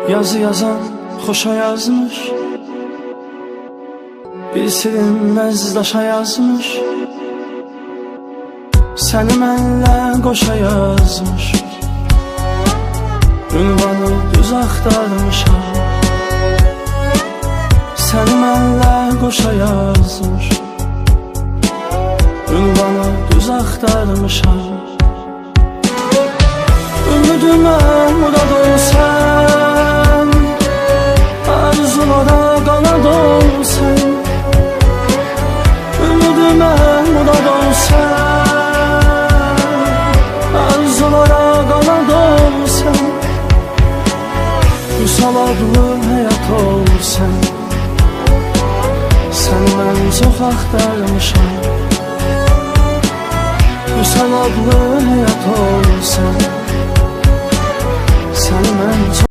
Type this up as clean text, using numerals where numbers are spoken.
Yazı yazan xoşa yazmış, bir silinməz daşa yazmış. Səni mənlə qoşa yazmış, ünvanı düz axtarmışam. Səni mənlə qoşa yazmış, ünvanı düz axtarmışam. Ümidimə murad olsan, arzulara qanad olsan. Ümidimə murad olsan, arzulara qanad olsan. Vüsal adlı həyat olsan, səni mən çox axtarmışam. Vüsal adlı həyat olsan, səni mən çox